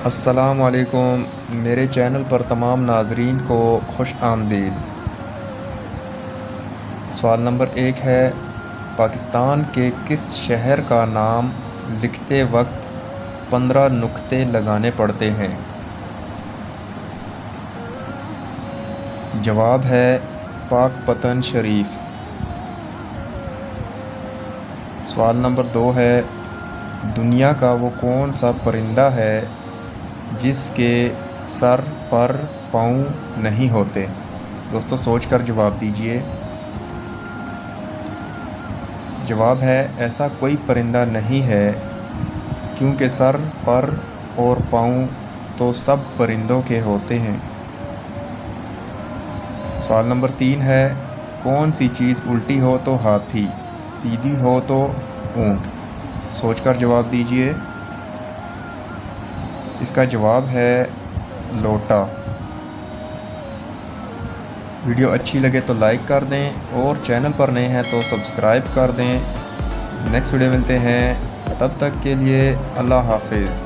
السلام علیکم، میرے چینل پر تمام ناظرین کو خوش آمدید۔ سوال نمبر 1 ہے، پاکستان کے کس شہر کا نام لکھتے وقت 15 نقطے لگانے پڑتے ہیں؟ جواب ہے پاک پتن شریف۔ سوال نمبر 2 ہے، دنیا کا وہ کون سا پرندہ ہے جس کے سر پر پاؤں نہیں ہوتے؟ دوستو سوچ کر جواب دیجئے۔ جواب ہے ایسا کوئی پرندہ نہیں ہے، کیونکہ سر پر اور پاؤں تو سب پرندوں کے ہوتے ہیں۔ سوال نمبر 3 ہے، کون سی چیز الٹی ہو تو ہاتھی، سیدھی ہو تو اونٹ؟ سوچ کر جواب دیجئے۔ اس کا جواب ہے لوٹا۔ ویڈیو اچھی لگے تو لائک کر دیں اور چینل پر نئے ہیں تو سبسکرائب کر دیں۔ نیکسٹ ویڈیو ملتے ہیں، تب تک کے لیے اللہ حافظ۔